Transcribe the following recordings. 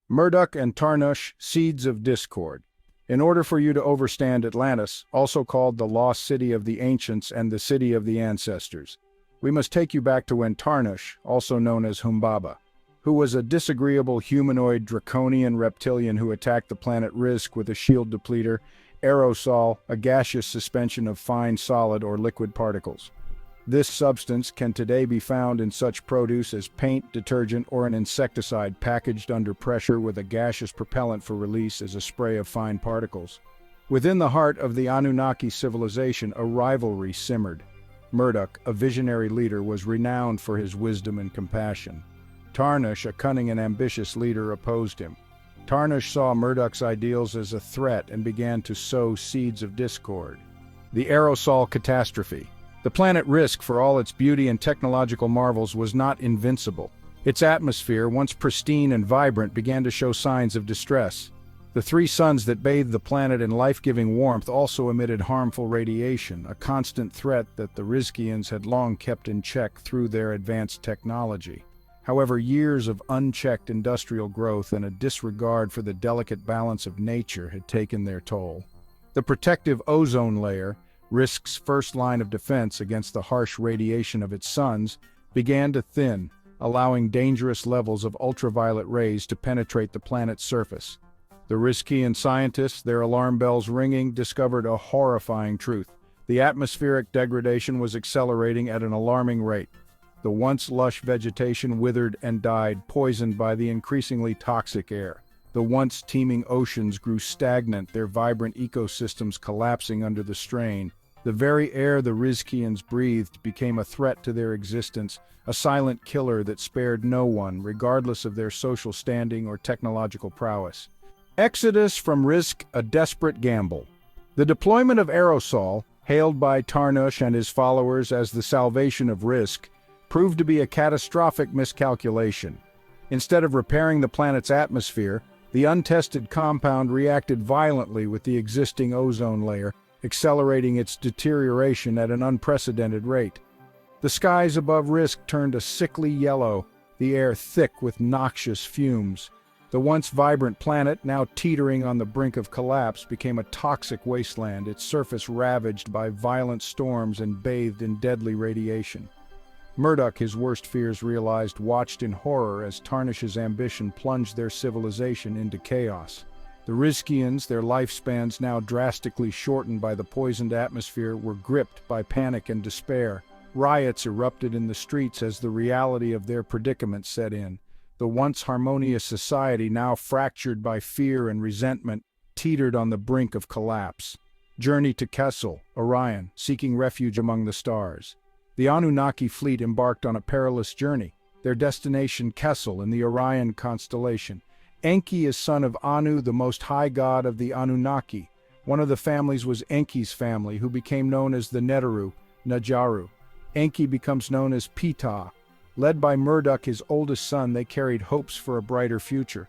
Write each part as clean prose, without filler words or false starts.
Murdoch and Tarnush, Seeds of Discord. In order for you to understand Atlantis, also called the Lost City of the Ancients and the City of the Ancestors, we must take you back to when Tarnush, also known as Humbaba, who was a disagreeable humanoid draconian reptilian who attacked the planet Rizq with a shield depleter, Aero-Sol, a gaseous suspension of fine solid or liquid particles. This substance can today be found in such produce as paint, detergent, or an insecticide packaged under pressure with a gaseous propellant for release as a spray of fine particles. Within the heart of the Anunnaki civilization, a rivalry simmered. Murdoch, a visionary leader, was renowned for his wisdom and compassion. Tarnush, a cunning and ambitious leader, opposed him. Tarnush saw Murdoch's ideals as a threat and began to sow seeds of discord. The Aero-Sol Catastrophe. The planet Rizq, for all its beauty and technological marvels, was not invincible. Its atmosphere, once pristine and vibrant, began to show signs of distress. The three suns that bathed the planet in life-giving warmth also emitted harmful radiation, a constant threat that the Rizqians had long kept in check through their advanced technology. However, years of unchecked industrial growth and a disregard for the delicate balance of nature had taken their toll. The protective ozone layer, Rizq's first line of defense against the harsh radiation of its suns, began to thin, allowing dangerous levels of ultraviolet rays to penetrate the planet's surface. The Rizqian scientists, their alarm bells ringing, discovered a horrifying truth. The atmospheric degradation was accelerating at an alarming rate. The once lush vegetation withered and died, poisoned by the increasingly toxic air. The once teeming oceans grew stagnant, their vibrant ecosystems collapsing under the strain. The very air the Rizqians breathed became a threat to their existence, a silent killer that spared no one, regardless of their social standing or technological prowess. Exodus from Rizq, a desperate gamble. The deployment of Aero-Sol, hailed by Tarnush and his followers as the salvation of Rizq, proved to be a catastrophic miscalculation. Instead of repairing the planet's atmosphere, the untested compound reacted violently with the existing ozone layer, accelerating its deterioration at an unprecedented rate. The skies above Rizq turned a sickly yellow, the air thick with noxious fumes. The once vibrant planet, now teetering on the brink of collapse, became a toxic wasteland, its surface ravaged by violent storms and bathed in deadly radiation. Murdoch, his worst fears realized, watched in horror as Tarnush's ambition plunged their civilization into chaos. The Rizqians, their lifespans now drastically shortened by the poisoned atmosphere, were gripped by panic and despair. Riots erupted in the streets as the reality of their predicament set in. The once harmonious society, now fractured by fear and resentment, teetered on the brink of collapse. Journey to Kessel, Orion, seeking refuge among the stars. The Anunnaki fleet embarked on a perilous journey, their destination Kessel in the Orion constellation. Enki is son of Anu, the most high god of the Anunnaki. One of the families was Enki's family, who became known as the Nadjaru. Enki becomes known as Ptah. Led by Murdoch, his oldest son, they carried hopes for a brighter future.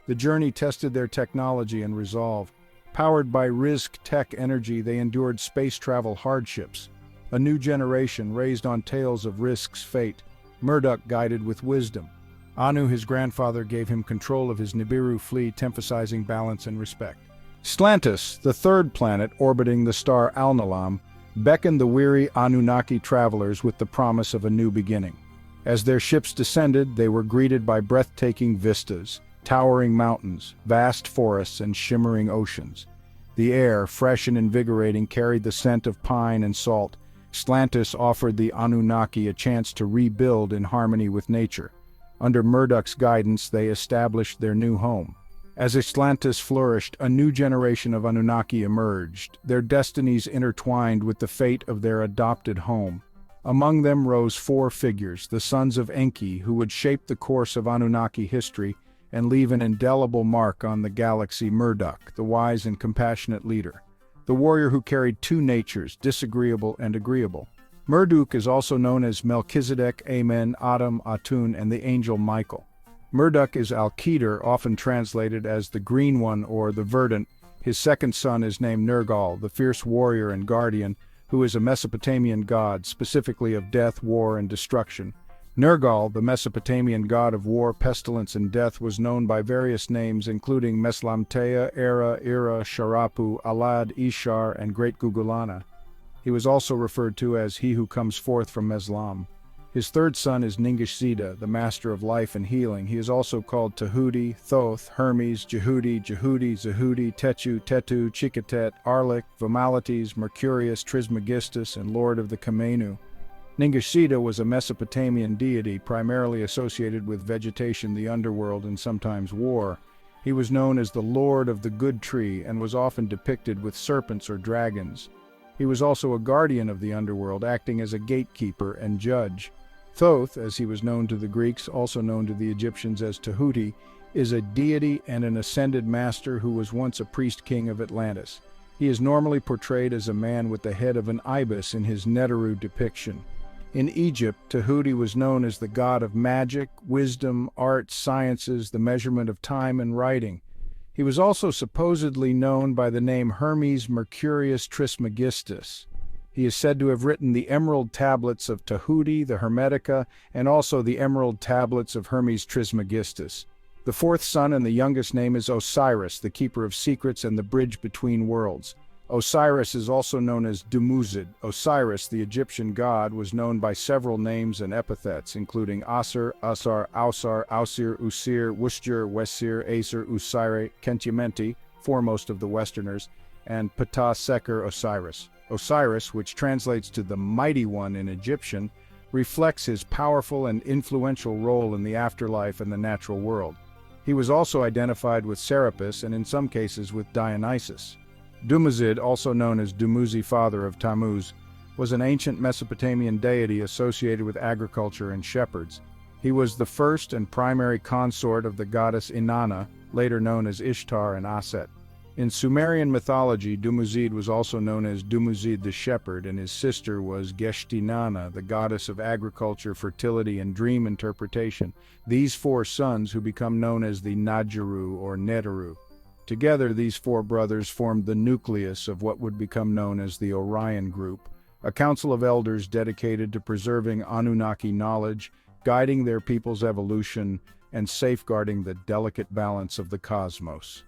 The journey tested their technology and resolve. Powered by Rizq tech energy, they endured space travel hardships. A new generation raised on tales of Rizq's fate, Murdoch guided with wisdom. Anu, his grandfather, gave him control of his Nibiru fleet, emphasizing balance and respect. Atlantis, the third planet orbiting the star Alnilam, beckoned the weary Anunnaki travelers with the promise of a new beginning. As their ships descended, they were greeted by breathtaking vistas, towering mountains, vast forests, and shimmering oceans. The air, fresh and invigorating, carried the scent of pine and salt. Atlantis offered the Anunnaki a chance to rebuild in harmony with nature. Under Murdoch's guidance, they established their new home. As Atlantis flourished, a new generation of Anunnaki emerged, their destinies intertwined with the fate of their adopted home. Among them rose four figures, the sons of Enki, who would shape the course of Anunnaki history and leave an indelible mark on the galaxy. Murdoch, the wise and compassionate leader. The warrior who carried two natures, disagreeable and agreeable. Marduk is also known as Melchizedek, Amen, Adam, Atun, and the angel Michael. Murdoch is Al-Kedar, often translated as the Green One or the Verdant. His second son is named Nergal, the fierce warrior and guardian, who is a Mesopotamian god, specifically of death, war, and destruction. Nergal, the Mesopotamian god of war, pestilence, and death, was known by various names including Meslamtea, Era, Ira, Sharapu, Alad, Ishar, and Great Gugulana. He was also referred to as he who comes forth from Meslam. His third son is Ningishzida, the master of life and healing. He is also called Tahuti, Thoth, Hermes, Jehudi, Zahudi, Tetu, Chikatet, Arlik, Vomalites, Mercurius, Trismegistus, and Lord of the Kamenu. Ningishzida was a Mesopotamian deity primarily associated with vegetation, the underworld, and sometimes war. He was known as the Lord of the Good Tree and was often depicted with serpents or dragons. He was also a guardian of the underworld, acting as a gatekeeper and judge. Thoth, as he was known to the Greeks, also known to the Egyptians as Tahuti, is a deity and an ascended master who was once a priest-king of Atlantis. He is normally portrayed as a man with the head of an ibis in his Neteru depiction. In Egypt, Tahuti was known as the god of magic, wisdom, arts, sciences, the measurement of time, and writing. He was also supposedly known by the name Hermes Mercurius Trismegistus. He is said to have written the Emerald Tablets of Tahuti, the Hermetica, and also the Emerald Tablets of Hermes Trismegistus. The fourth son and the youngest name is Osiris, the keeper of secrets and the bridge between worlds. Osiris is also known as Dumuzid. Osiris, the Egyptian god, was known by several names and epithets, including Asir, Asar, Ausar, Ausir, Usir, Wustir, Wesir, Aser, Usire, Kentiamenti, foremost of the Westerners, and Ptah Seker Osiris. Osiris, which translates to the Mighty One in Egyptian, reflects his powerful and influential role in the afterlife and the natural world. He was also identified with Serapis and in some cases with Dionysus. Dumuzid, also known as Dumuzi, father of Tammuz, was an ancient Mesopotamian deity associated with agriculture and shepherds. He was the first and primary consort of the goddess Inanna, later known as Ishtar and Aset. In Sumerian mythology, Dumuzid was also known as Dumuzid the shepherd, and his sister was Geshtinana, the goddess of agriculture, fertility, and dream interpretation. These four sons, who become known as the Nadjaru or Neteru. Together, these four brothers formed the nucleus of what would become known as the Orion Group, a council of elders dedicated to preserving Anunnaki knowledge, guiding their people's evolution, and safeguarding the delicate balance of the cosmos.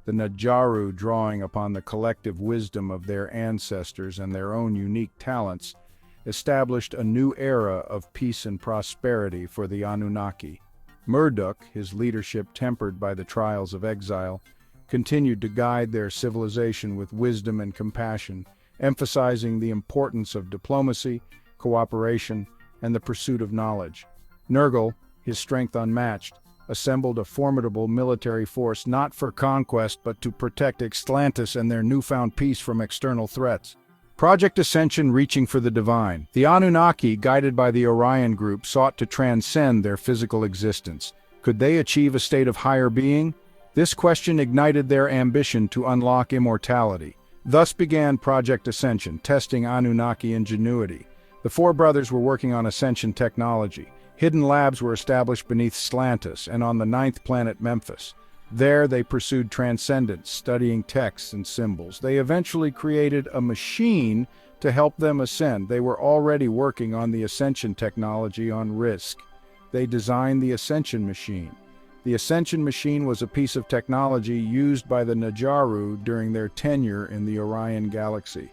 The Nadjaru, drawing upon the collective wisdom of their ancestors and their own unique talents, established a new era of peace and prosperity for the Anunnaki. Marduk, his leadership tempered by the trials of exile, continued to guide their civilization with wisdom and compassion, emphasizing the importance of diplomacy, cooperation, and the pursuit of knowledge. Nergal, his strength unmatched, assembled a formidable military force not for conquest but to protect Atlantis and their newfound peace from external threats. Project Ascension, reaching for the divine. The Anunnaki, guided by the Orion Group, sought to transcend their physical existence. Could they achieve a state of higher being? This question ignited their ambition to unlock immortality. Thus began Project Ascension, testing Anunnaki ingenuity. The four brothers were working on Ascension technology. Hidden labs were established beneath Atlantis and on the 9th planet Memphis. There they pursued transcendence, studying texts and symbols. They eventually created a machine to help them ascend. They were already working on the Ascension technology on Rizq. They designed the Ascension Machine. The Ascension Machine was a piece of technology used by the Nadjaru during their tenure in the Orion Galaxy.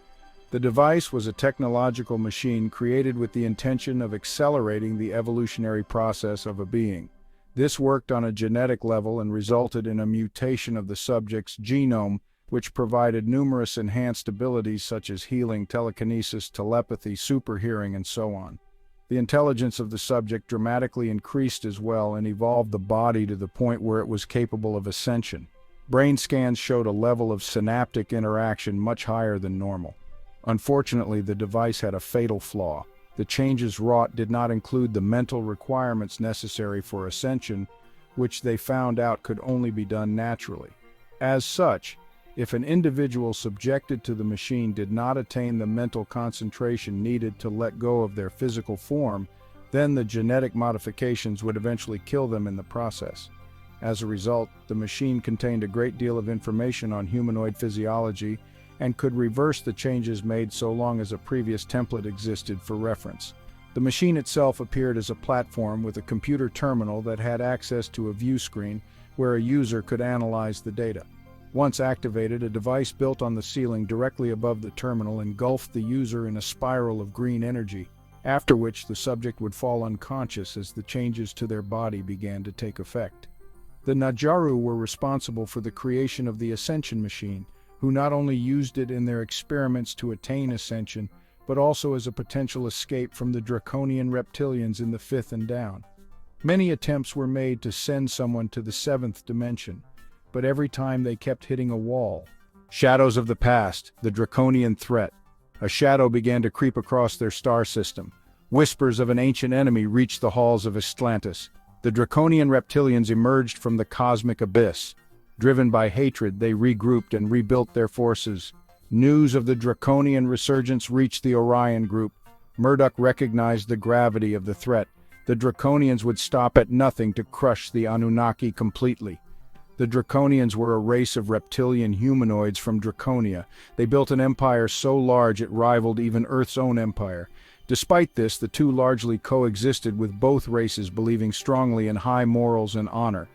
The device was a technological machine created with the intention of accelerating the evolutionary process of a being. This worked on a genetic level and resulted in a mutation of the subject's genome, which provided numerous enhanced abilities such as healing, telekinesis, telepathy, superhearing, and so on. The intelligence of the subject dramatically increased as well and evolved the body to the point where it was capable of ascension. Brain scans showed a level of synaptic interaction much higher than normal. Unfortunately, the device had a fatal flaw. The changes wrought did not include the mental requirements necessary for ascension, which they found out could only be done naturally. As such, if an individual subjected to the machine did not attain the mental concentration needed to let go of their physical form, then the genetic modifications would eventually kill them in the process. As a result, the machine contained a great deal of information on humanoid physiology and could reverse the changes made so long as a previous template existed for reference. The machine itself appeared as a platform with a computer terminal that had access to a view screen where a user could analyze the data. Once activated, a device built on the ceiling directly above the terminal engulfed the user in a spiral of green energy, after which the subject would fall unconscious as the changes to their body began to take effect. The Nadjaru were responsible for the creation of the Ascension Machine, who not only used it in their experiments to attain ascension, but also as a potential escape from the draconian reptilians in the fifth and down. Many attempts were made to send someone to the seventh dimension, but every time they kept hitting a wall. Shadows of the past, the draconian threat. A shadow began to creep across their star system. Whispers of an ancient enemy reached the halls of Atlantis. The draconian reptilians emerged from the cosmic abyss. Driven by hatred, they regrouped and rebuilt their forces. News of the draconian resurgence reached the Orion group. Murdoch recognized the gravity of the threat. The draconians would stop at nothing to crush the Anunnaki completely. The draconians were a race of reptilian humanoids from Draconia. They built an empire so large it rivaled even Earth's own empire. Despite this, the two largely coexisted, with both races believing strongly in high morals and honor.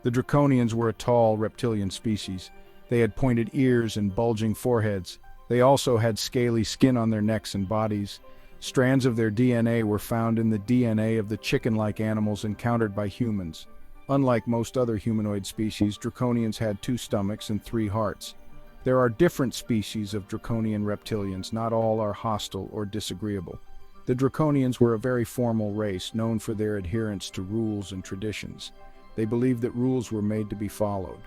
The draconians were a tall reptilian species. They had pointed ears and bulging foreheads. They also had scaly skin on their necks and bodies. Strands of their DNA were found in the DNA of the chicken-like animals encountered by humans. Unlike most other humanoid species, draconians had 2 stomachs and 3 hearts. There are different species of draconian reptilians. Not all are hostile or disagreeable. The draconians were a very formal race, known for their adherence to rules and traditions. They believed that rules were made to be followed.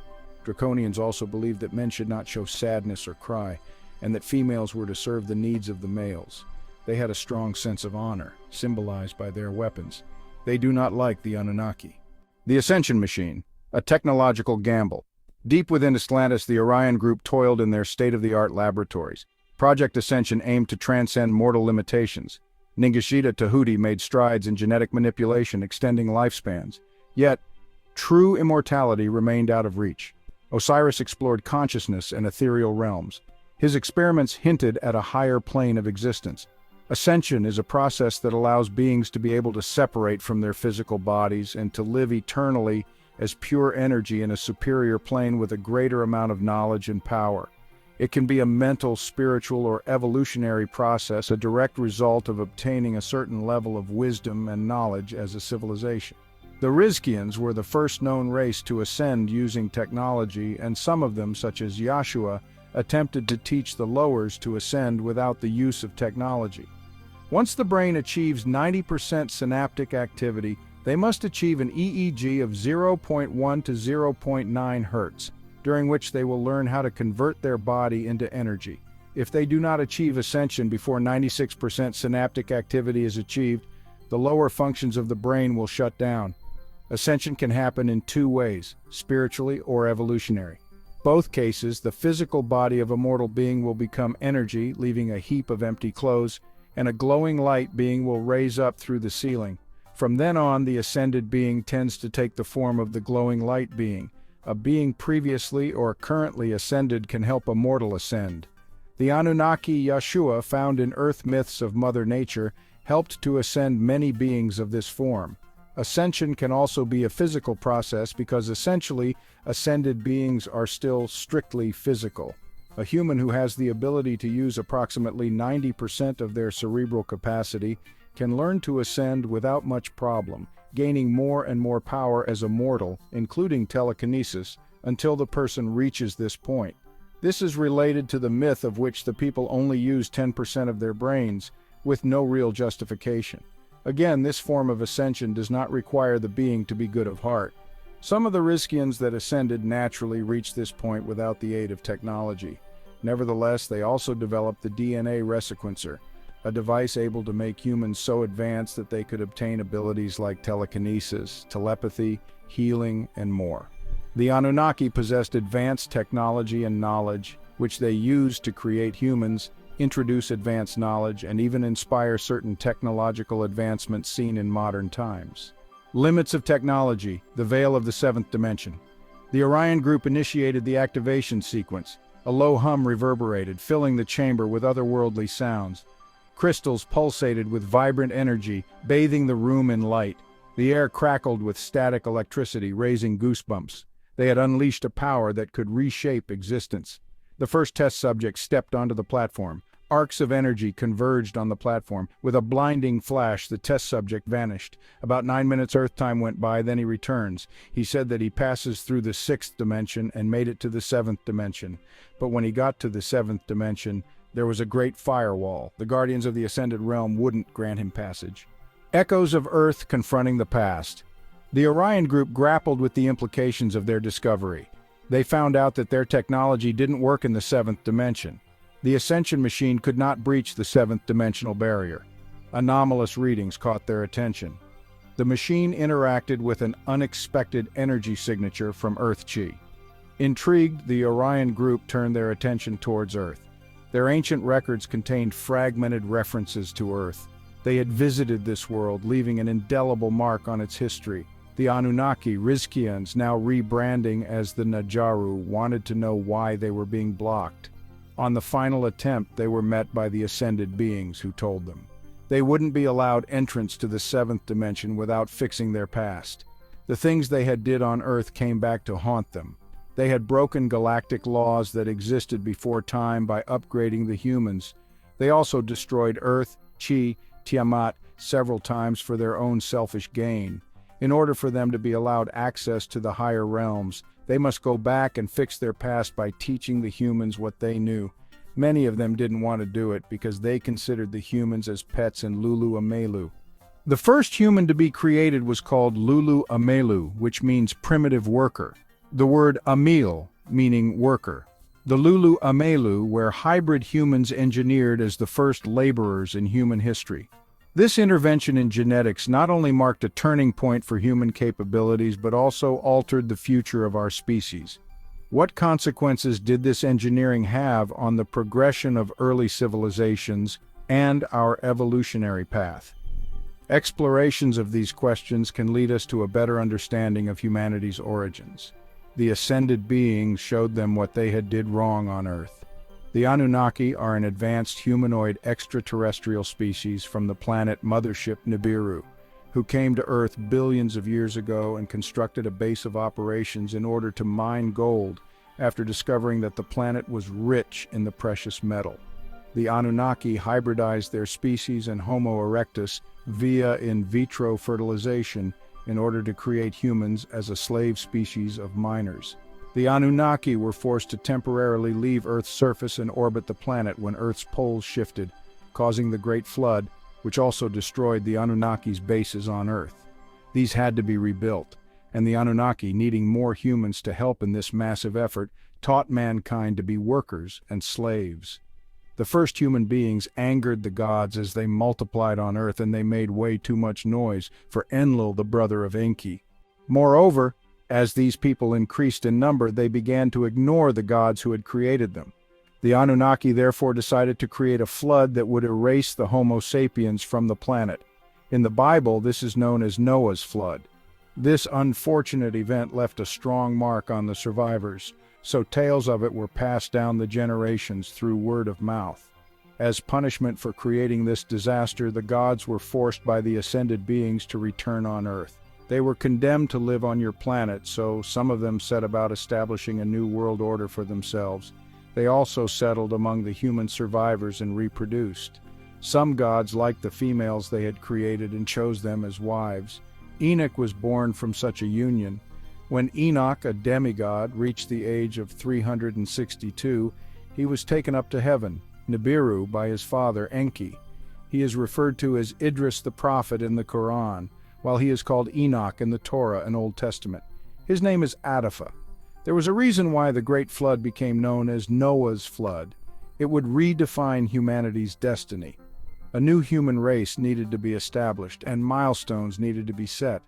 Draconians also believed that men should not show sadness or cry, and that females were to serve the needs of the males. They had a strong sense of honor, symbolized by their weapons. They do not like the Anunnaki. The Ascension Machine, a technological gamble. Deep within Atlantis, the Orion group toiled in their state-of-the-art laboratories. Project Ascension aimed to transcend mortal limitations. Ningishita Tahuti made strides in genetic manipulation, extending lifespans. Yet, true immortality remained out of reach. Osiris explored consciousness and ethereal realms. His experiments hinted at a higher plane of existence. Ascension is a process that allows beings to be able to separate from their physical bodies and to live eternally as pure energy in a superior plane with a greater amount of knowledge and power. It can be a mental, spiritual, or evolutionary process, a direct result of obtaining a certain level of wisdom and knowledge as a civilization. The Rizqians were the first known race to ascend using technology, and some of them, such as Yahshua, attempted to teach the lowers to ascend without the use of technology. Once the brain achieves 90% synaptic activity, they must achieve an EEG of 0.1 to 0.9 Hz, during which they will learn how to convert their body into energy. If they do not achieve ascension before 96% synaptic activity is achieved, the lower functions of the brain will shut down. Ascension can happen in 2 ways, spiritually or evolutionary. Both cases, the physical body of a mortal being will become energy, leaving a heap of empty clothes, and a glowing light being will raise up through the ceiling. From then on, the ascended being tends to take the form of the glowing light being. A being previously or currently ascended can help a mortal ascend. The Anunnaki Yahshua, found in earth myths of Mother Nature, helped to ascend many beings of this form. Ascension can also be a physical process because essentially, ascended beings are still strictly physical. A human who has the ability to use approximately 90% of their cerebral capacity can learn to ascend without much problem, gaining more and more power as a mortal, including telekinesis, until the person reaches this point. This is related to the myth of which the people only use 10% of their brains, with no real justification. Again, this form of ascension does not require the being to be good of heart. Some of the Rizqians that ascended naturally reached this point without the aid of technology. Nevertheless, they also developed the DNA resequencer, a device able to make humans so advanced that they could obtain abilities like telekinesis, telepathy, healing, and more. The Anunnaki possessed advanced technology and knowledge, which they used to create humans, introduce advanced knowledge, and even inspire certain technological advancements seen in modern times. Limits of technology, the veil of the 7th dimension. The Orion group initiated the activation sequence. A low hum reverberated, filling the chamber with otherworldly sounds. Crystals pulsated with vibrant energy, bathing the room in light. The air crackled with static electricity, raising goosebumps. They had unleashed a power that could reshape existence. The first test subject stepped onto the platform. Arcs of energy converged on the platform. With a blinding flash, the test subject vanished. About 9 minutes Earth time went by, then he returns. He said that he passes through the 6th dimension and made it to the 7th dimension. But when he got to the 7th dimension, there was a great firewall. The guardians of the ascended realm wouldn't grant him passage. Echoes of Earth confronting the past. The Orion Group grappled with the implications of their discovery. They found out that their technology didn't work in the 7th dimension. The Ascension Machine could not breach the 7th dimensional barrier. Anomalous readings caught their attention. The machine interacted with an unexpected energy signature from Earth Chi. Intrigued, the Orion Group turned their attention towards Earth. Their ancient records contained fragmented references to Earth. They had visited this world, leaving an indelible mark on its history. The Anunnaki Rizqians, now rebranding as the Nadjaru, wanted to know why they were being blocked. On the final attempt, they were met by the ascended beings who told them they wouldn't be allowed entrance to the 7th dimension without fixing their past. The things they had did on Earth came back to haunt them. They had broken galactic laws that existed before time by upgrading the humans. They also destroyed Earth, Chi, Tiamat several times for their own selfish gain. In order for them to be allowed access to the higher realms, they must go back and fix their past by teaching the humans what they knew. Many of them didn't want to do it because they considered the humans as pets in Lulu Amelu. The first human to be created was called Lulu Amelu, which means primitive worker. The word Amil, meaning worker. The Lulu Amelu were hybrid humans engineered as the first laborers in human history. This intervention in genetics not only marked a turning point for human capabilities, but also altered the future of our species. What consequences did this engineering have on the progression of early civilizations and our evolutionary path? Explorations of these questions can lead us to a better understanding of humanity's origins. The ascended beings showed them what they had did wrong on Earth. The Anunnaki are an advanced humanoid extraterrestrial species from the planet Mothership Nibiru, who came to Earth billions of years ago and constructed a base of operations in order to mine gold after discovering that the planet was rich in the precious metal. The Anunnaki hybridized their species and Homo erectus via in vitro fertilization in order to create humans as a slave species of miners. The Anunnaki were forced to temporarily leave Earth's surface and orbit the planet when Earth's poles shifted, causing the Great Flood, which also destroyed the Anunnaki's bases on Earth. These had to be rebuilt, and the Anunnaki, needing more humans to help in this massive effort, taught mankind to be workers and slaves. The first human beings angered the gods as they multiplied on Earth, and they made way too much noise for Enlil, the brother of Enki. Moreover, as these people increased in number, they began to ignore the gods who had created them. The Anunnaki therefore decided to create a flood that would erase the Homo sapiens from the planet. In the Bible, this is known as Noah's flood. This unfortunate event left a strong mark on the survivors, so tales of it were passed down the generations through word of mouth. As punishment for creating this disaster, the gods were forced by the ascended beings to return on Earth. They were condemned to live on your planet, so some of them set about establishing a new world order for themselves. They also settled among the human survivors and reproduced. Some gods liked the females they had created and chose them as wives. Enoch was born from such a union. When Enoch, a demigod, reached the age of 362, he was taken up to heaven, Nibiru, by his father Enki. He is referred to as Idris the prophet in the Quran, while he is called Enoch in the Torah and Old Testament. His name is Adapha. There was a reason why the Great Flood became known as Noah's Flood. It would redefine humanity's destiny. A new human race needed to be established, and milestones needed to be set.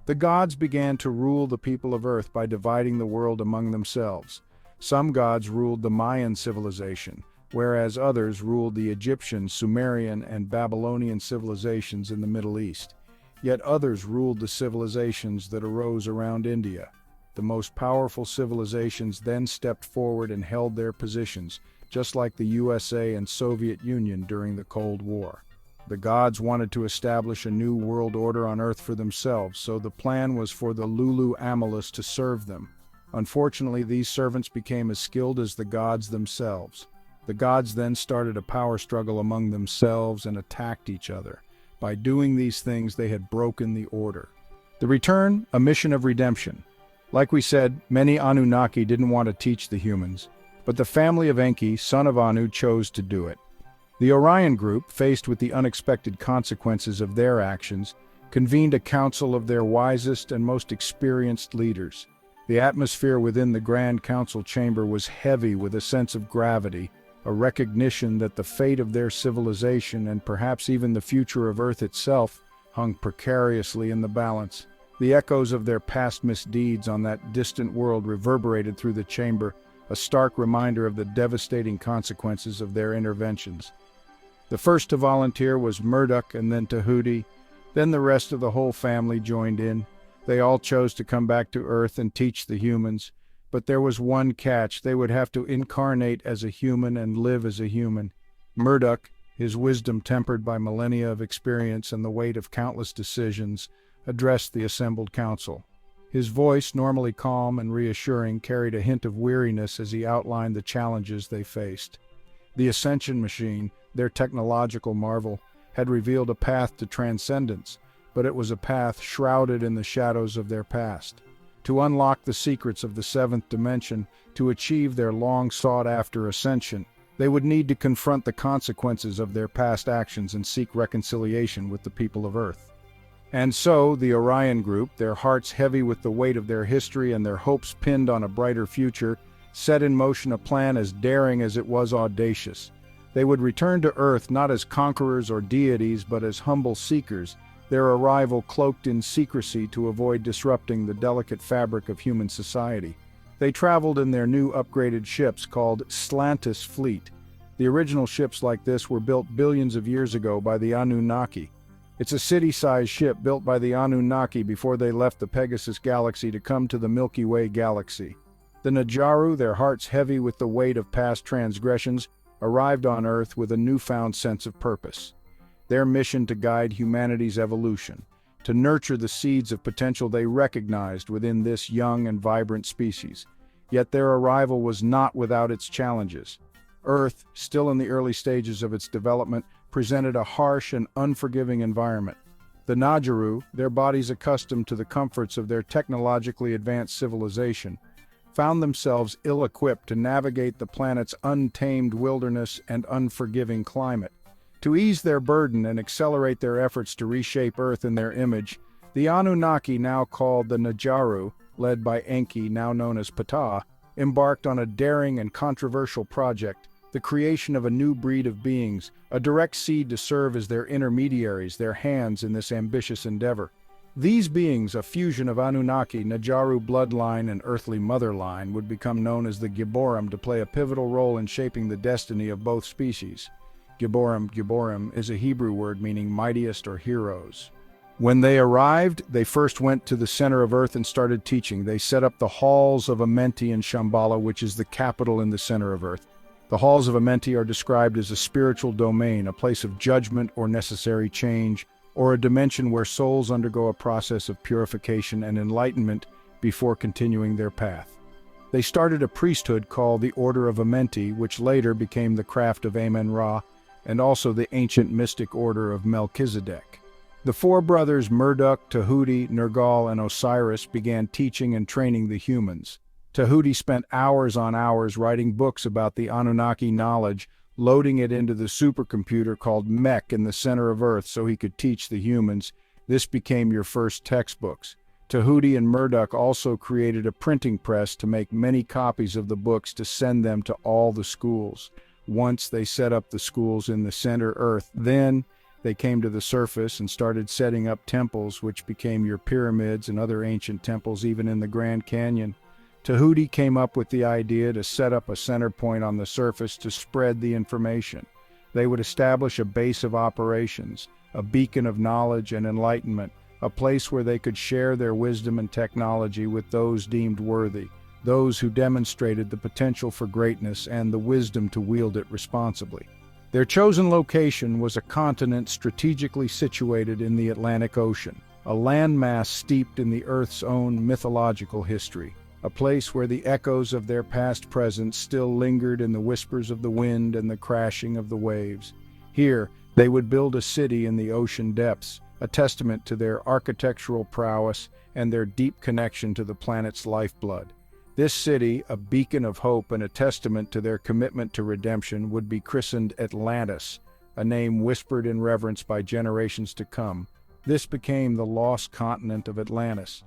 The gods began to rule the people of Earth by dividing the world among themselves. Some gods ruled the Mayan civilization, whereas others ruled the Egyptian, Sumerian, and Babylonian civilizations in the Middle East. Yet others ruled the civilizations that arose around India. The most powerful civilizations then stepped forward and held their positions, just like the USA and Soviet Union during the Cold War. The gods wanted to establish a new world order on Earth for themselves, so the plan was for the Lulu Amulas to serve them. Unfortunately, these servants became as skilled as the gods themselves. The gods then started a power struggle among themselves and attacked each other. By doing these things, they had broken the order. The return, a mission of redemption. Like we said, many Anunnaki didn't want to teach the humans, but the family of Enki, son of Anu, chose to do it. The Orion group, faced with the unexpected consequences of their actions, convened a council of their wisest and most experienced leaders. The atmosphere within the Grand Council chamber was heavy with a sense of gravity, a recognition that the fate of their civilization and perhaps even the future of Earth itself hung precariously in the balance. The echoes of their past misdeeds on that distant world reverberated through the chamber, a stark reminder of the devastating consequences of their interventions. The first to volunteer was Murdoch and then Tahuti. Then the rest of the whole family joined in. They all chose to come back to Earth and teach the humans. But there was one catch: they would have to incarnate as a human and live as a human. Murdoch, his wisdom tempered by millennia of experience and the weight of countless decisions, addressed the assembled council. His voice, normally calm and reassuring, carried a hint of weariness as he outlined the challenges they faced. The Ascension Machine, their technological marvel, had revealed a path to transcendence, but it was a path shrouded in the shadows of their past. To unlock the secrets of the seventh dimension, to achieve their long-sought-after ascension, they would need to confront the consequences of their past actions and seek reconciliation with the people of Earth. And so, the Orion group, their hearts heavy with the weight of their history and their hopes pinned on a brighter future, set in motion a plan as daring as it was audacious. They would return to Earth not as conquerors or deities, but as humble seekers, their arrival cloaked in secrecy to avoid disrupting the delicate fabric of human society. They traveled in their new upgraded ships called Slantis Fleet. The original ships like this were built billions of years ago by the Anunnaki. It's a city-sized ship built by the Anunnaki before they left the Pegasus Galaxy to come to the Milky Way Galaxy. The Nadjaru, their hearts heavy with the weight of past transgressions, arrived on Earth with a newfound sense of purpose. Their mission to guide humanity's evolution, to nurture the seeds of potential they recognized within this young and vibrant species. Yet their arrival was not without its challenges. Earth, still in the early stages of its development, presented a harsh and unforgiving environment. The Nadjaru, their bodies accustomed to the comforts of their technologically advanced civilization, found themselves ill-equipped to navigate the planet's untamed wilderness and unforgiving climate. To ease their burden and accelerate their efforts to reshape Earth in their image, the Anunnaki, now called the Nadjaru, led by Enki, now known as Ptah, embarked on a daring and controversial project, the creation of a new breed of beings, a direct seed to serve as their intermediaries, their hands in this ambitious endeavor. These beings, a fusion of Anunnaki, Nadjaru bloodline, and earthly motherline, would become known as the Gibborim to play a pivotal role in shaping the destiny of both species. Gibborim is a Hebrew word meaning mightiest or heroes. When they arrived, they first went to the center of Earth and started teaching. They set up the halls of Amenti in Shamballah, which is the capital in the center of Earth. The halls of Amenti are described as a spiritual domain, a place of judgment or necessary change, or a dimension where souls undergo a process of purification and enlightenment before continuing their path. They started a priesthood called the Order of Amenti, which later became the craft of Amen-Ra, and also the ancient mystic order of Melchizedek. The four brothers Murdoch, Tahuti, Nergal, and Osiris began teaching and training the humans. Tahuti spent hours on hours writing books about the Anunnaki knowledge, loading it into the supercomputer called Mech in the center of Earth so he could teach the humans. This became your first textbooks. Tahuti and Murdoch also created a printing press to make many copies of the books to send them to all the schools. Once they set up the schools in the center Earth, then they came to the surface and started setting up temples, which became your pyramids and other ancient temples even in the Grand Canyon. Tahuti came up with the idea to set up a center point on the surface to spread the information. They would establish a base of operations, a beacon of knowledge and enlightenment, a place where they could share their wisdom and technology with those deemed worthy. those who demonstrated the potential for greatness and the wisdom to wield it responsibly. Their chosen location was a continent strategically situated in the Atlantic Ocean, a landmass steeped in the Earth's own mythological history, a place where the echoes of their past presence still lingered in the whispers of the wind and the crashing of the waves. Here, they would build a city in the ocean depths, a testament to their architectural prowess and their deep connection to the planet's lifeblood. This city, a beacon of hope and a testament to their commitment to redemption, would be christened Atlantis, a name whispered in reverence by generations to come. This became the lost continent of Atlantis.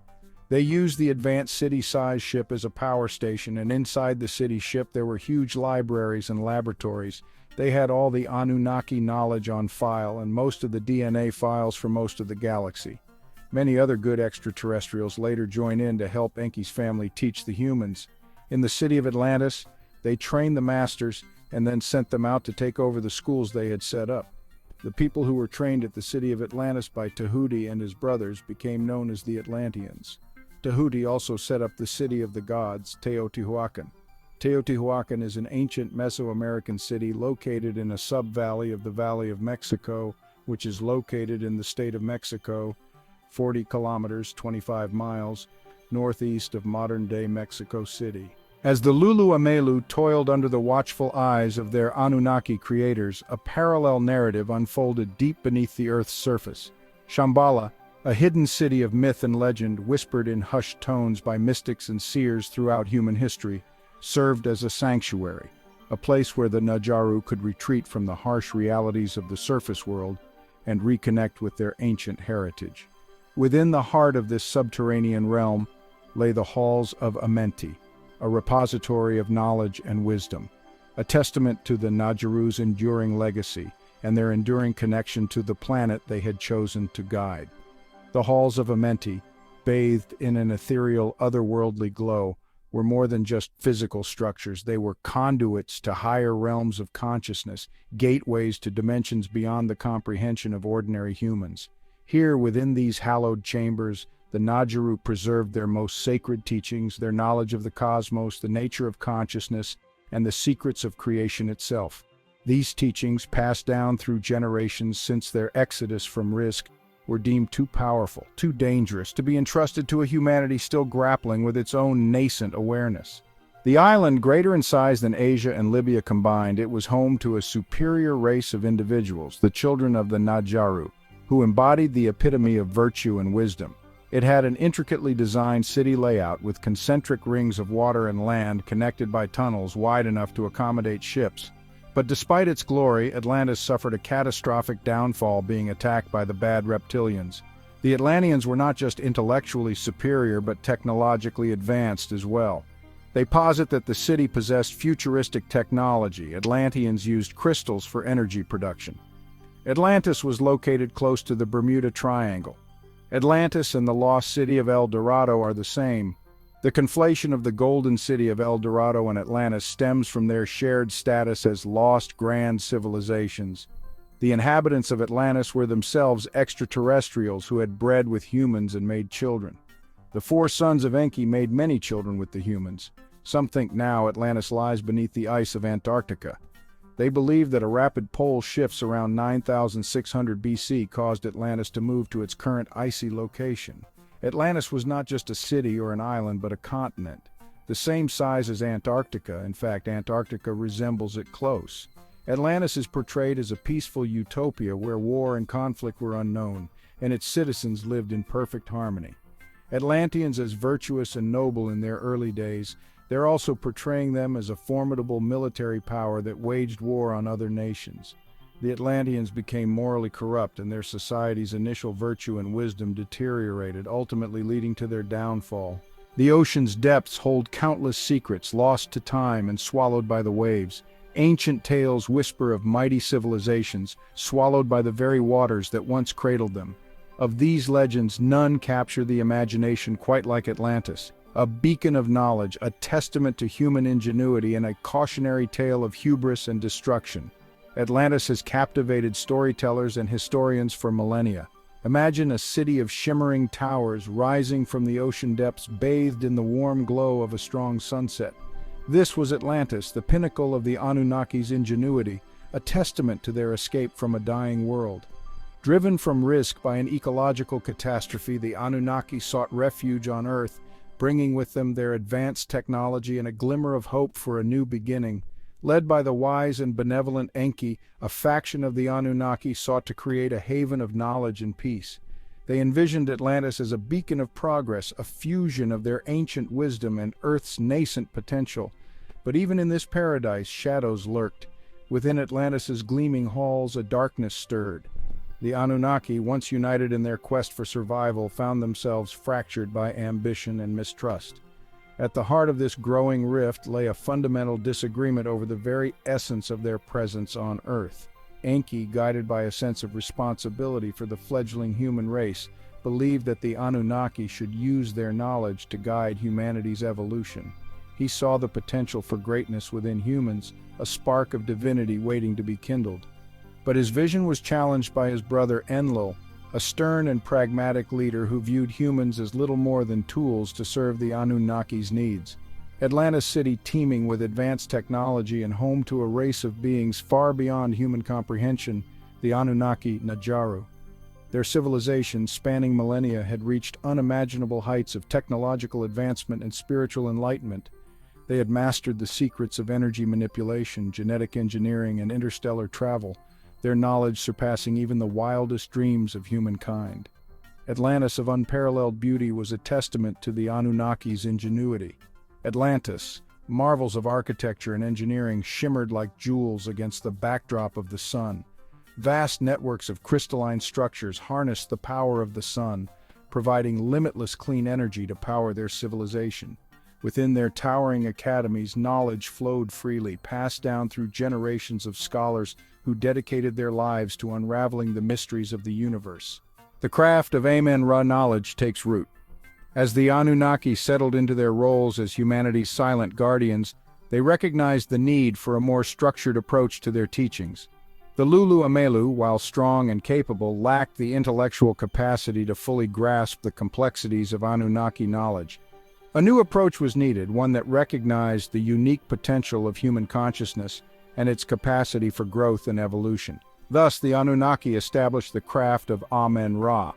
They used the advanced city-sized ship as a power station, and inside the city ship there were huge libraries and laboratories. They had all the Anunnaki knowledge on file and most of the DNA files for most of the galaxy. Many other good extraterrestrials later joined in to help Enki's family teach the humans. In the city of Atlantis, they trained the masters and then sent them out to take over the schools they had set up. The people who were trained at the city of Atlantis by Tahuti and his brothers became known as the Atlanteans. Tahuti also set up the city of the gods, Teotihuacan. Teotihuacan is an ancient Mesoamerican city located in a sub-valley of the Valley of Mexico, which is located in the state of Mexico, 40 kilometers, 25 miles, northeast of modern-day Mexico City. As the Lulu Amelu toiled under the watchful eyes of their Anunnaki creators, a parallel narrative unfolded deep beneath the Earth's surface. Shambhala, a hidden city of myth and legend whispered in hushed tones by mystics and seers throughout human history, served as a sanctuary, a place where the Nadjaru could retreat from the harsh realities of the surface world and reconnect with their ancient heritage. Within the heart of this subterranean realm lay the halls of Amenti, a repository of knowledge and wisdom, a testament to the Nadjaru's enduring legacy and their enduring connection to the planet they had chosen to guide. The halls of Amenti, bathed in an ethereal, otherworldly glow, were more than just physical structures. They were conduits to higher realms of consciousness, gateways to dimensions beyond the comprehension of ordinary humans. Here, within these hallowed chambers, the Nadjaru preserved their most sacred teachings, their knowledge of the cosmos, the nature of consciousness, and the secrets of creation itself. These teachings, passed down through generations since their exodus from Rizq, were deemed too powerful, too dangerous to be entrusted to a humanity still grappling with its own nascent awareness. The island, greater in size than Asia and Libya combined, it was home to a superior race of individuals, the children of the Nadjaru, who embodied the epitome of virtue and wisdom. It had an intricately designed city layout with concentric rings of water and land connected by tunnels wide enough to accommodate ships. But despite its glory, Atlantis suffered a catastrophic downfall, being attacked by the bad reptilians. The Atlanteans were not just intellectually superior but technologically advanced as well. They posit that the city possessed futuristic technology. Atlanteans used crystals for energy production. Atlantis was located close to the Bermuda Triangle. Atlantis and the lost city of El Dorado are the same. The conflation of the golden city of El Dorado and Atlantis stems from their shared status as lost grand civilizations. The inhabitants of Atlantis were themselves extraterrestrials who had bred with humans and made children. The four sons of Enki made many children with the humans. Some think now Atlantis lies beneath the ice of Antarctica. They believe that a rapid pole shifts around 9,600 BC caused Atlantis to move to its current icy location. Atlantis was not just a city or an island, but a continent, the same size as Antarctica. In fact, Antarctica resembles it close. Atlantis is portrayed as a peaceful utopia where war and conflict were unknown, and its citizens lived in perfect harmony. Atlanteans as virtuous and noble in their early days, they're also portraying them as a formidable military power that waged war on other nations. The Atlanteans became morally corrupt, and their society's initial virtue and wisdom deteriorated, ultimately leading to their downfall. The ocean's depths hold countless secrets lost to time and swallowed by the waves. Ancient tales whisper of mighty civilizations, swallowed by the very waters that once cradled them. Of these legends, none capture the imagination quite like Atlantis. A beacon of knowledge, a testament to human ingenuity, and a cautionary tale of hubris and destruction. Atlantis has captivated storytellers and historians for millennia. Imagine a city of shimmering towers rising from the ocean depths, bathed in the warm glow of a strong sunset. This was Atlantis, the pinnacle of the Anunnaki's ingenuity, a testament to their escape from a dying world. Driven from Rizq by an ecological catastrophe, the Anunnaki sought refuge on Earth, bringing with them their advanced technology and a glimmer of hope for a new beginning. Led by the wise and benevolent Enki, a faction of the Anunnaki sought to create a haven of knowledge and peace. They envisioned Atlantis as a beacon of progress, a fusion of their ancient wisdom and Earth's nascent potential. But even in this paradise, shadows lurked. Within Atlantis's gleaming halls, a darkness stirred. The Anunnaki, once united in their quest for survival, found themselves fractured by ambition and mistrust. At the heart of this growing rift lay a fundamental disagreement over the very essence of their presence on Earth. Enki, guided by a sense of responsibility for the fledgling human race, believed that the Anunnaki should use their knowledge to guide humanity's evolution. He saw the potential for greatness within humans, a spark of divinity waiting to be kindled. But his vision was challenged by his brother Enlil, a stern and pragmatic leader who viewed humans as little more than tools to serve the Anunnaki's needs. Atlantis City, teeming with advanced technology and home to a race of beings far beyond human comprehension, the Anunnaki Nadjaru. Their civilization, spanning millennia, had reached unimaginable heights of technological advancement and spiritual enlightenment. They had mastered the secrets of energy manipulation, genetic engineering, and interstellar travel, their knowledge surpassing even the wildest dreams of humankind. Atlantis of unparalleled beauty was a testament to the Anunnaki's ingenuity. Atlantis, marvels of architecture and engineering, shimmered like jewels against the backdrop of the sun. Vast networks of crystalline structures harnessed the power of the sun, providing limitless clean energy to power their civilization. Within their towering academies, knowledge flowed freely, passed down through generations of scholars who dedicated their lives to unraveling the mysteries of the universe. The craft of Amen-Ra knowledge takes root. As the Anunnaki settled into their roles as humanity's silent guardians, they recognized the need for a more structured approach to their teachings. The Lulu Amelu, while strong and capable, lacked the intellectual capacity to fully grasp the complexities of Anunnaki knowledge. A new approach was needed, one that recognized the unique potential of human consciousness and its capacity for growth and evolution. Thus, the Anunnaki established the craft of Amen-Ra,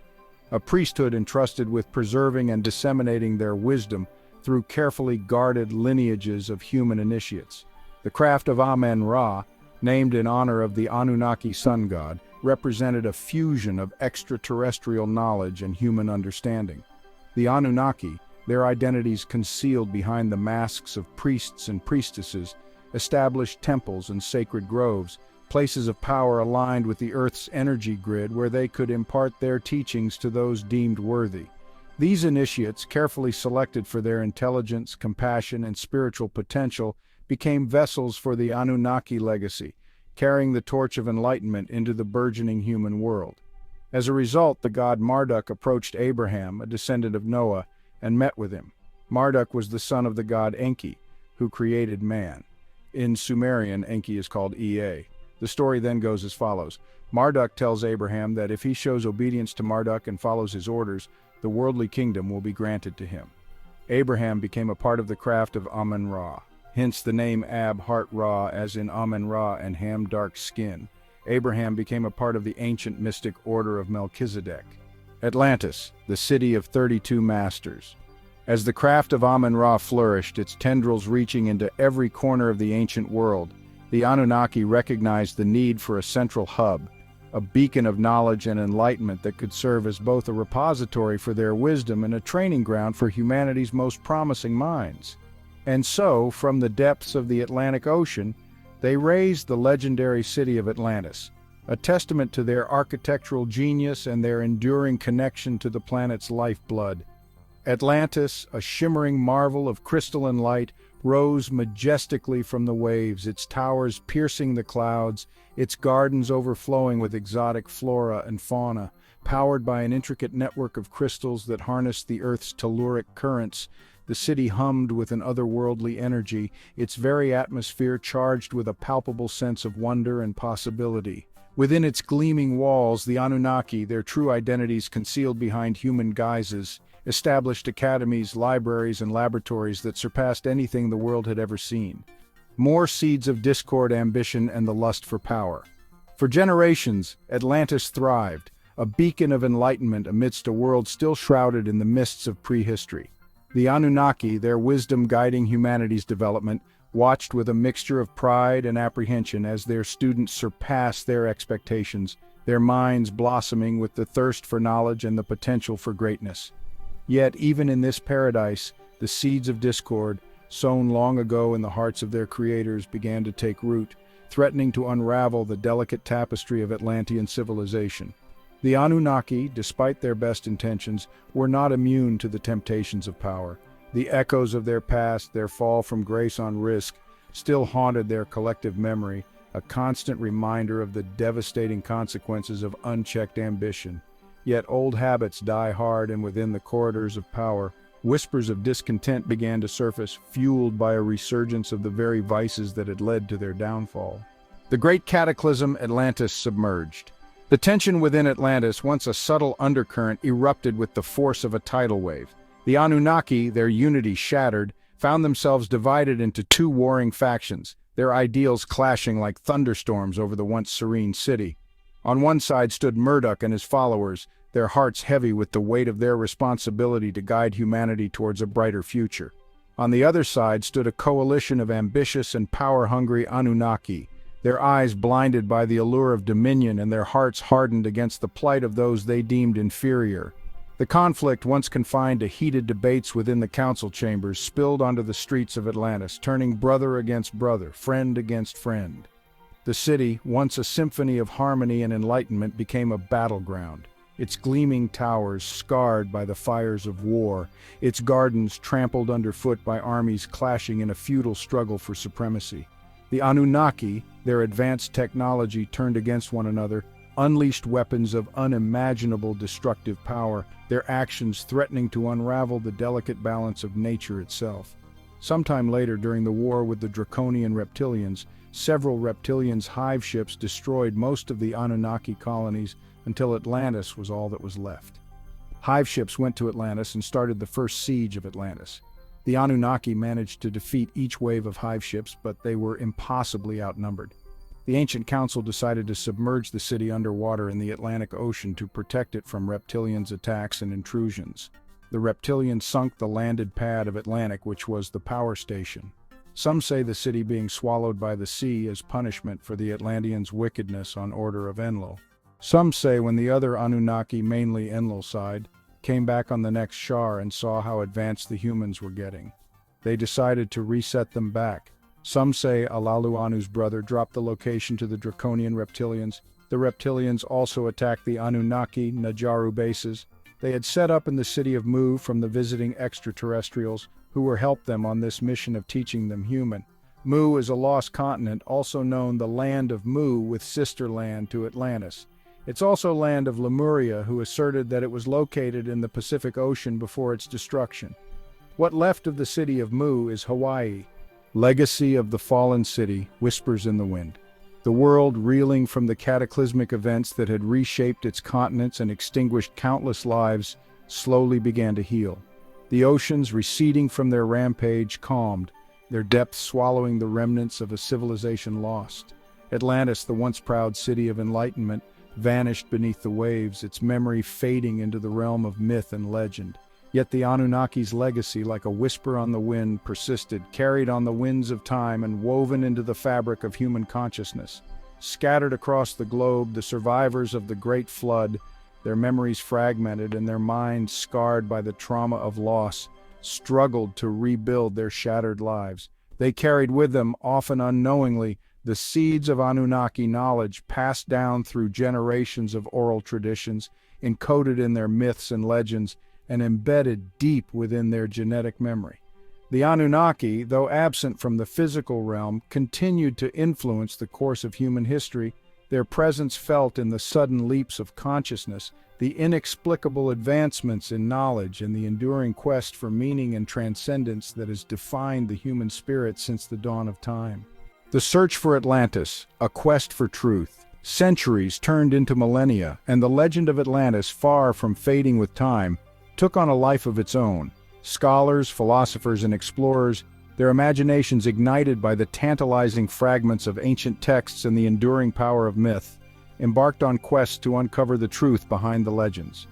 a priesthood entrusted with preserving and disseminating their wisdom through carefully guarded lineages of human initiates. The craft of Amen-Ra, named in honor of the Anunnaki sun god, represented a fusion of extraterrestrial knowledge and human understanding. The Anunnaki, their identities concealed behind the masks of priests and priestesses, established temples and sacred groves, places of power aligned with the Earth's energy grid where they could impart their teachings to those deemed worthy. These initiates, carefully selected for their intelligence, compassion, and spiritual potential, became vessels for the Anunnaki Legacy, carrying the torch of enlightenment into the burgeoning human world. As a result, the god Marduk approached Abraham, a descendant of Noah, and met with him. Marduk was the son of the god Enki, who created man. In Sumerian, Enki is called Ea. The story then goes as follows. Marduk tells Abraham that if he shows obedience to Marduk and follows his orders, the worldly kingdom will be granted to him. Abraham became a part of the craft of Amen-Ra, hence the name Ab-Hart-Ra, as in Amen-Ra and Ham dark skin. Abraham became a part of the ancient mystic order of Melchizedek. Atlantis, the city of 32 masters. As the craft of Amen-Ra flourished, its tendrils reaching into every corner of the ancient world, the Anunnaki recognized the need for a central hub, a beacon of knowledge and enlightenment that could serve as both a repository for their wisdom and a training ground for humanity's most promising minds. And so, from the depths of the Atlantic Ocean, they raised the legendary city of Atlantis, a testament to their architectural genius and their enduring connection to the planet's lifeblood. Atlantis, a shimmering marvel of crystalline light, rose majestically from the waves, its towers piercing the clouds, its gardens overflowing with exotic flora and fauna. Powered by an intricate network of crystals that harnessed the Earth's telluric currents, the city hummed with an otherworldly energy, its very atmosphere charged with a palpable sense of wonder and possibility. Within its gleaming walls, the Anunnaki, their true identities concealed behind human guises, established academies, libraries, and laboratories that surpassed anything the world had ever seen. More seeds of discord, ambition, and the lust for power. For generations, Atlantis thrived, a beacon of enlightenment amidst a world still shrouded in the mists of prehistory. The Anunnaki, their wisdom guiding humanity's development, watched with a mixture of pride and apprehension as their students surpassed their expectations, their minds blossoming with the thirst for knowledge and the potential for greatness. Yet, even in this paradise, the seeds of discord, sown long ago in the hearts of their creators, began to take root, threatening to unravel the delicate tapestry of Atlantean civilization. The Anunnaki, despite their best intentions, were not immune to the temptations of power. The echoes of their past, their fall from grace on Rizq, still haunted their collective memory, a constant reminder of the devastating consequences of unchecked ambition. Yet old habits die hard, and within the corridors of power, whispers of discontent began to surface, fueled by a resurgence of the very vices that had led to their downfall. The Great Cataclysm, Atlantis submerged. The tension within Atlantis, once a subtle undercurrent, erupted with the force of a tidal wave. The Anunnaki, their unity shattered, found themselves divided into two warring factions, their ideals clashing like thunderstorms over the once serene city. On one side stood Marduk and his followers, their hearts heavy with the weight of their responsibility to guide humanity towards a brighter future. On the other side stood a coalition of ambitious and power-hungry Anunnaki, their eyes blinded by the allure of dominion and their hearts hardened against the plight of those they deemed inferior. The conflict, once confined to heated debates within the council chambers, spilled onto the streets of Atlantis, turning brother against brother, friend against friend. The city, once a symphony of harmony and enlightenment, became a battleground, its gleaming towers scarred by the fires of war, its gardens trampled underfoot by armies clashing in a feudal struggle for supremacy. The Anunnaki, their advanced technology turned against one another, unleashed weapons of unimaginable destructive power, their actions threatening to unravel the delicate balance of nature itself. Sometime later, during the war with the draconian reptilians, several reptilians' hive ships destroyed most of the Anunnaki colonies until Atlantis was all that was left. Hive ships went to Atlantis and started the first siege of Atlantis. The Anunnaki managed to defeat each wave of hive ships, but they were impossibly outnumbered. The ancient council decided to submerge the city underwater in the Atlantic Ocean to protect it from reptilians' attacks and intrusions. The reptilians sunk the landed pad of Atlantic, which was the power station. Some say the city being swallowed by the sea as punishment for the Atlanteans' wickedness on order of Enlil. Some say when the other Anunnaki, mainly Enlil's side, came back on the next Shar and saw how advanced the humans were getting, they decided to reset them back. Some say Alaluanu's brother dropped the location to the draconian reptilians. The reptilians also attacked the Anunnaki Nadjaru bases they had set up in the city of Mu from the visiting extraterrestrials who were helped them on this mission of teaching them human. Mu is a lost continent, also known the land of Mu, with sister land to Atlantis. It's also land of Lemuria, who asserted that it was located in the Pacific Ocean before its destruction. What left of the city of Mu is Hawaii. Legacy of the fallen city, whispers in the wind. The world, reeling from the cataclysmic events that had reshaped its continents and extinguished countless lives, slowly began to heal. The oceans, receding from their rampage, calmed, their depths swallowing the remnants of a civilization lost. Atlantis, the once proud city of enlightenment, vanished beneath the waves, its memory fading into the realm of myth and legend. Yet the Anunnaki's legacy, like a whisper on the wind, persisted, carried on the winds of time and woven into the fabric of human consciousness. Scattered across the globe, the survivors of the Great Flood, their memories fragmented and their minds scarred by the trauma of loss, struggled to rebuild their shattered lives. They carried with them, often unknowingly, the seeds of Anunnaki knowledge passed down through generations of oral traditions, encoded in their myths and legends, and embedded deep within their genetic memory. The Anunnaki, though absent from the physical realm, continued to influence the course of human history, their presence felt in the sudden leaps of consciousness, the inexplicable advancements in knowledge, and the enduring quest for meaning and transcendence that has defined the human spirit since the dawn of time. The search for Atlantis, a quest for truth. Centuries turned into millennia, and the legend of Atlantis, far from fading with time, took on a life of its own. Scholars, philosophers, and explorers, their imaginations ignited by the tantalizing fragments of ancient texts and the enduring power of myth, embarked on quests to uncover the truth behind the legends.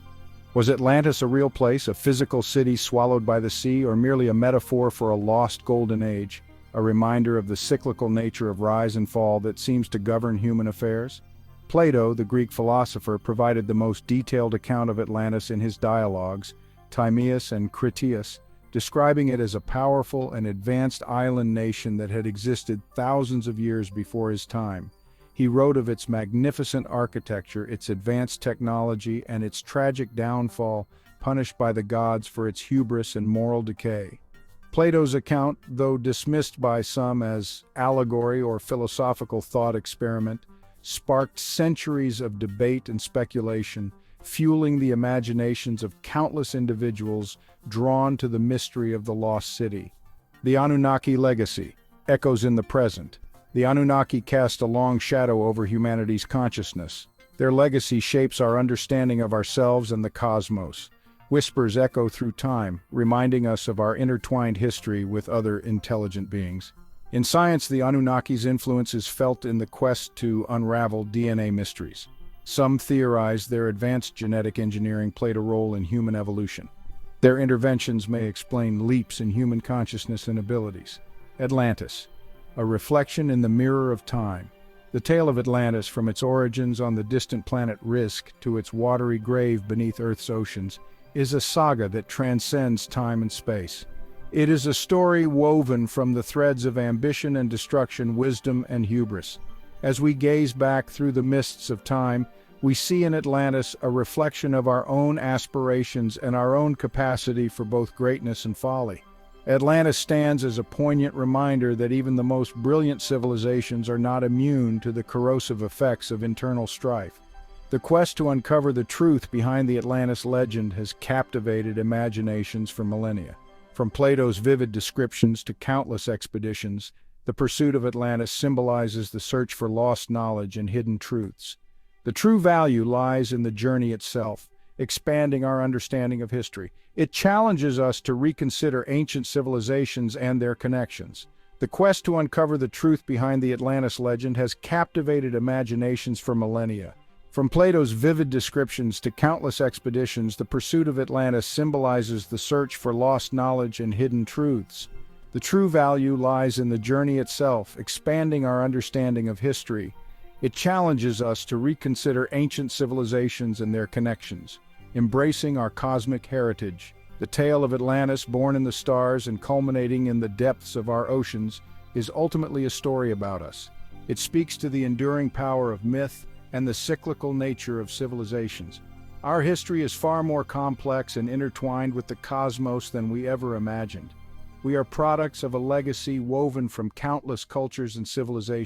Was Atlantis a real place, a physical city swallowed by the sea, or merely a metaphor for a lost golden age, a reminder of the cyclical nature of rise and fall that seems to govern human affairs? Plato, the Greek philosopher, provided the most detailed account of Atlantis in his dialogues, Timaeus and Critius, describing it as a powerful and advanced island nation that had existed thousands of years before his time. He wrote of its magnificent architecture, its advanced technology, and its tragic downfall, punished by the gods for its hubris and moral decay. Plato's account, though dismissed by some as allegory or philosophical thought experiment, sparked centuries of debate and speculation, fueling the imaginations of countless individuals drawn to the mystery of the lost city. The Anunnaki Legacy echoes in the present. The Anunnaki cast a long shadow over humanity's consciousness. Their legacy shapes our understanding of ourselves and the cosmos. Whispers echo through time, reminding us of our intertwined history with other intelligent beings. In science, the Anunnaki's influence is felt in the quest to unravel DNA mysteries. Some theorize their advanced genetic engineering played a role in human evolution. Their interventions may explain leaps in human consciousness and abilities. Atlantis, a reflection in the mirror of time. The tale of Atlantis, from its origins on the distant planet Rizq to its watery grave beneath Earth's oceans, is a saga that transcends time and space. It is a story woven from the threads of ambition and destruction, wisdom and hubris. As we gaze back through the mists of time, we see in Atlantis a reflection of our own aspirations and our own capacity for both greatness and folly. Atlantis stands as a poignant reminder that even the most brilliant civilizations are not immune to the corrosive effects of internal strife. The quest to uncover the truth behind the Atlantis legend has captivated imaginations for millennia. From Plato's vivid descriptions to countless expeditions, the pursuit of Atlantis symbolizes the search for lost knowledge and hidden truths. The true value lies in the journey itself, expanding our understanding of history. It challenges us to reconsider ancient civilizations and their connections. The quest to uncover the truth behind the Atlantis legend has captivated imaginations for millennia. From Plato's vivid descriptions to countless expeditions, the pursuit of Atlantis symbolizes the search for lost knowledge and hidden truths. The true value lies in the journey itself, expanding our understanding of history. It challenges us to reconsider ancient civilizations and their connections, embracing our cosmic heritage. The tale of Atlantis, born in the stars and culminating in the depths of our oceans, is ultimately a story about us. It speaks to the enduring power of myth and the cyclical nature of civilizations. Our history is far more complex and intertwined with the cosmos than we ever imagined. We are products of a legacy woven from countless cultures and civilizations.